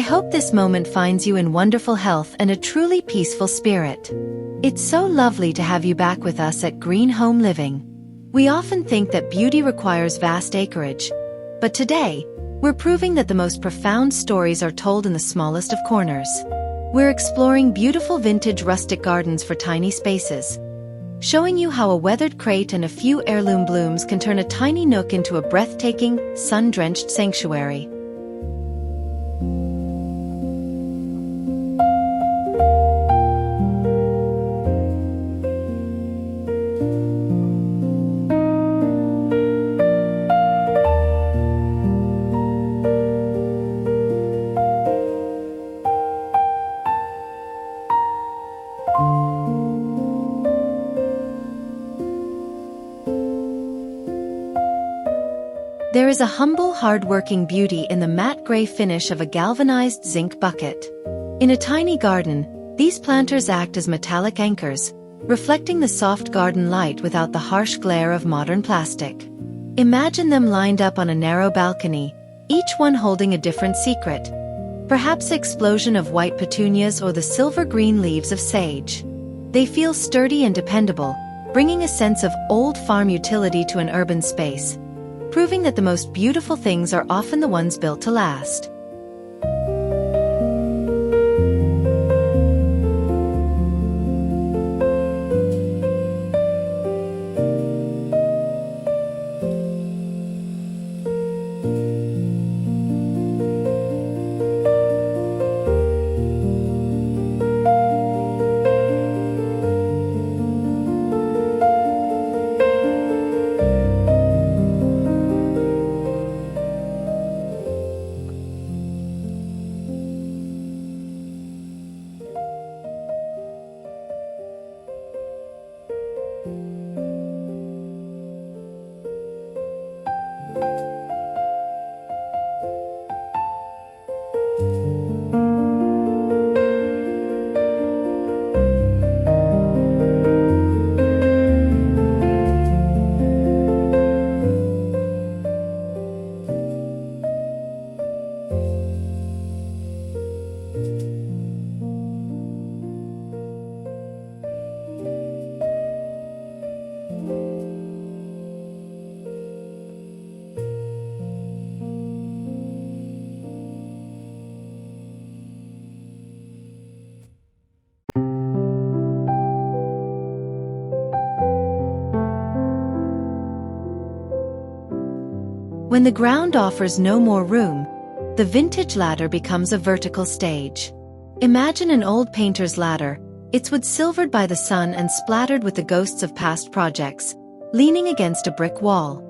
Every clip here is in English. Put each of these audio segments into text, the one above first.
hope this moment finds you in wonderful health and a truly peaceful spirit. It's so lovely to have you back with us at Green Home Living. We often think that beauty requires vast acreage, but today, we're proving that the most profound stories are told in the smallest of corners. We're exploring beautiful vintage rustic gardens for tiny spaces, showing you how a weathered crate and a few heirloom blooms can turn a tiny nook into a breathtaking, sun-drenched sanctuary. There is a humble, hard-working beauty in the matte gray finish of a galvanized zinc bucket. In a tiny garden, these planters act as metallic anchors, reflecting the soft garden light without the harsh glare of modern plastic. Imagine them lined up on a narrow balcony, each one holding a different secret. Perhaps the explosion of white petunias or the silver-green leaves of sage. They feel sturdy and dependable, bringing a sense of old farm utility to an urban space, proving that the most beautiful things are often the ones built to last. When the ground offers no more room, the vintage ladder becomes a vertical stage. Imagine an old painter's ladder, its wood silvered by the sun and splattered with the ghosts of past projects, leaning against a brick wall.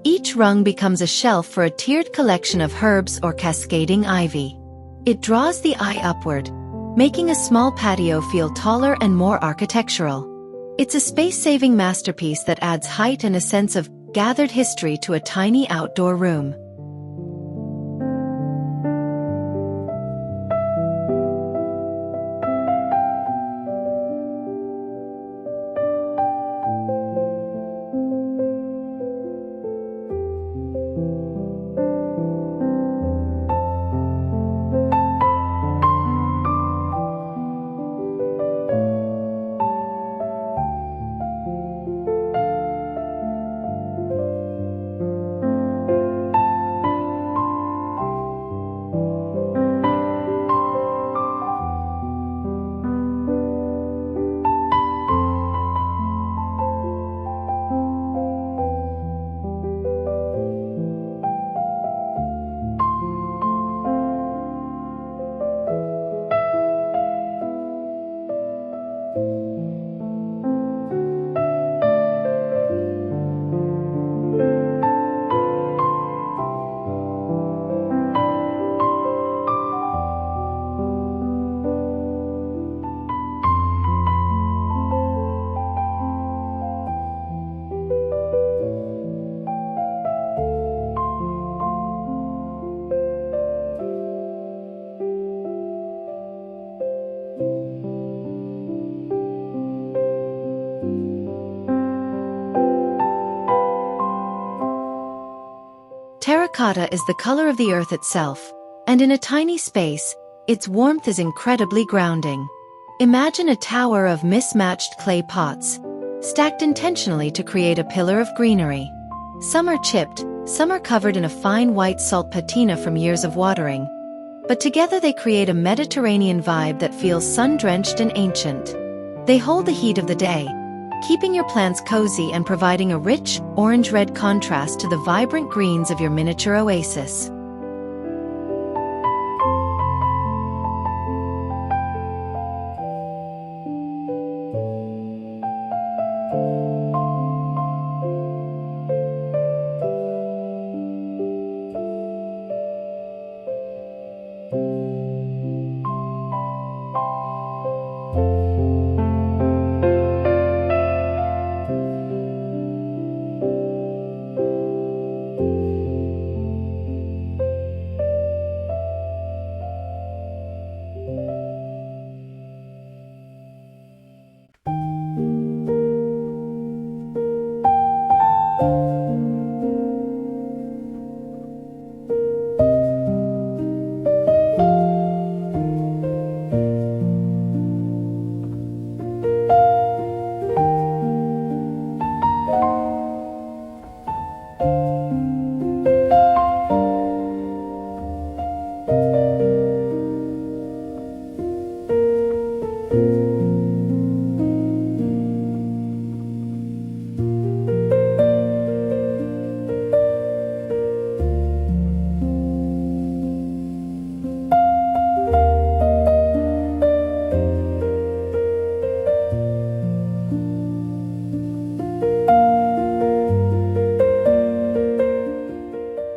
Each rung becomes a shelf for a tiered collection of herbs or cascading ivy. It draws the eye upward, making a small patio feel taller and more architectural. It's a space-saving masterpiece that adds height and a sense of gathered history to a tiny outdoor room. Terracotta is the color of the earth itself, and in a tiny space, Its warmth is incredibly grounding. Imagine a tower of mismatched clay pots, stacked intentionally to create a pillar of greenery. Some are chipped, some are covered in a fine white salt patina from years of watering. But together they create a Mediterranean vibe that feels sun-drenched and ancient. They hold the heat of the day, keeping your plants cozy and providing a rich, orange-red contrast to the vibrant greens of your miniature oasis.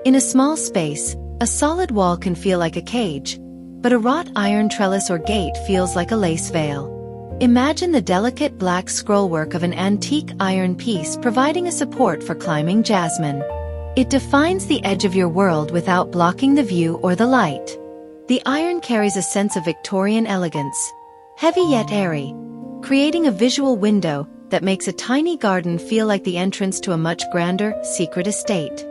In a small space, a solid wall can feel like a cage, but a wrought iron trellis or gate feels like a lace veil. Imagine the delicate black scrollwork of an antique iron piece providing a support for climbing jasmine. It defines the edge of your world without blocking the view or the light. The iron carries a sense of Victorian elegance, heavy yet airy, creating a visual window that makes a tiny garden feel like the entrance to a much grander, secret estate.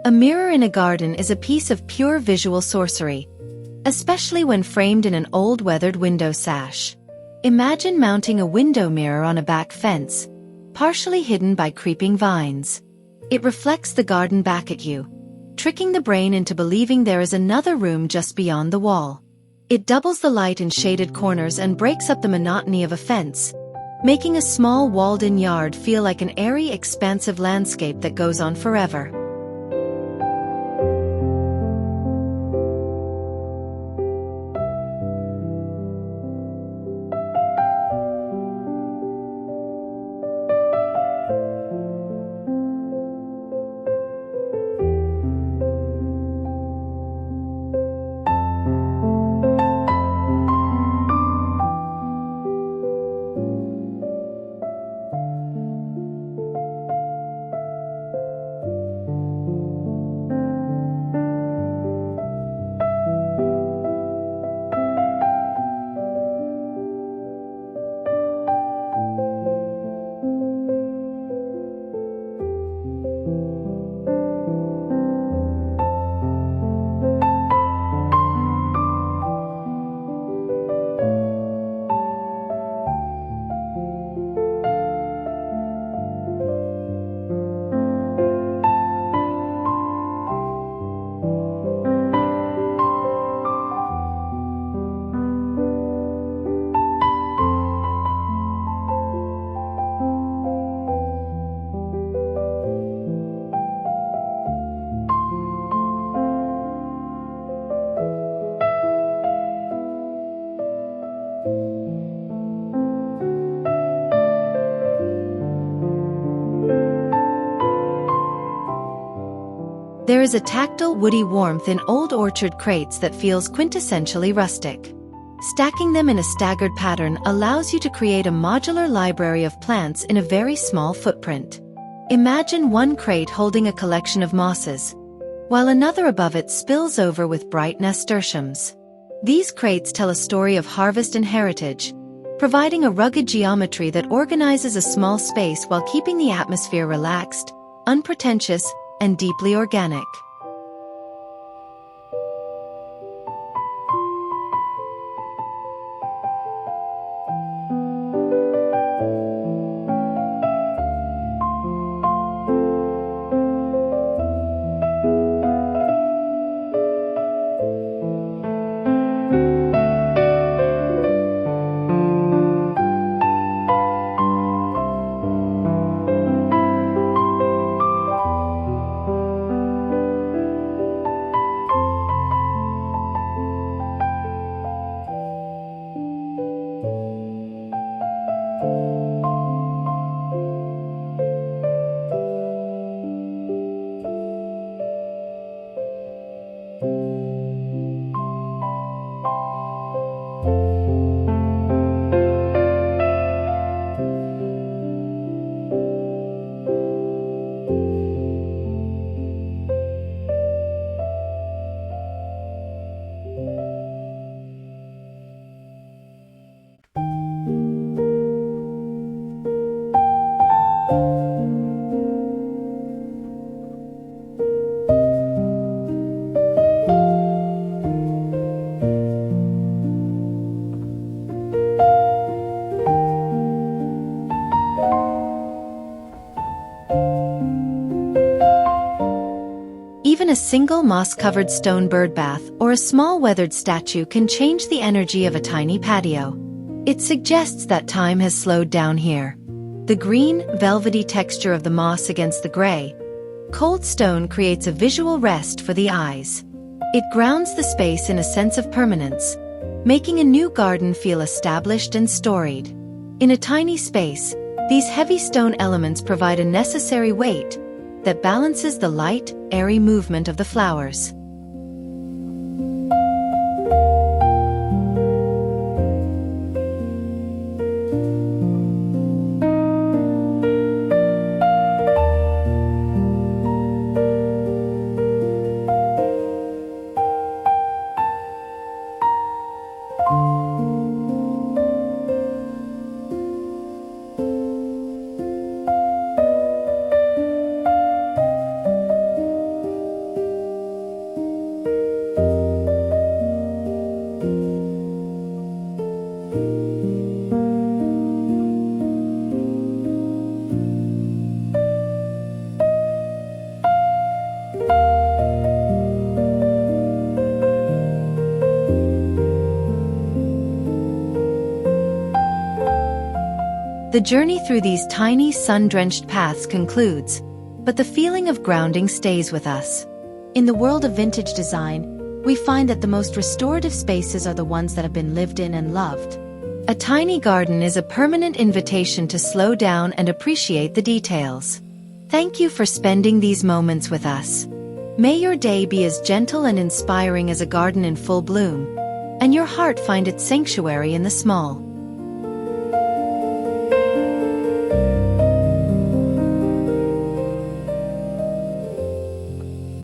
A mirror in a garden is a piece of pure visual sorcery, especially when framed in an old weathered window sash. Imagine mounting a window mirror on a back fence, partially hidden by creeping vines. It reflects the garden back at you, tricking the brain into believing there is another room just beyond the wall. It doubles the light in shaded corners and breaks up the monotony of a fence, making a small walled-in yard feel like an airy, expansive landscape that goes on forever. There is a tactile woody warmth in old orchard crates that feels quintessentially rustic. Stacking them in a staggered pattern allows you to create a modular library of plants in a very small footprint. Imagine one crate holding a collection of mosses, while another above it spills over with bright nasturtiums. These crates tell a story of harvest and heritage, providing a rugged geometry that organizes a small space while keeping the atmosphere relaxed, unpretentious, and deeply organic. Even a single moss-covered stone birdbath or a small weathered statue can change the energy of a tiny patio. It suggests that time has slowed down here. The green, velvety texture of the moss against the gray, cold stone creates a visual rest for the eyes. It grounds the space in a sense of permanence, making a new garden feel established and storied. In a tiny space, these heavy stone elements provide a necessary weight that balances the light, airy movement of the flowers. The journey through these tiny sun-drenched paths concludes, but the feeling of grounding stays with us. In the world of vintage design, we find that the most restorative spaces are the ones that have been lived in and loved. A tiny garden is a permanent invitation to slow down and appreciate the details. Thank you for spending these moments with us. May your day be as gentle and inspiring as a garden in full bloom, and your heart find its sanctuary in the small.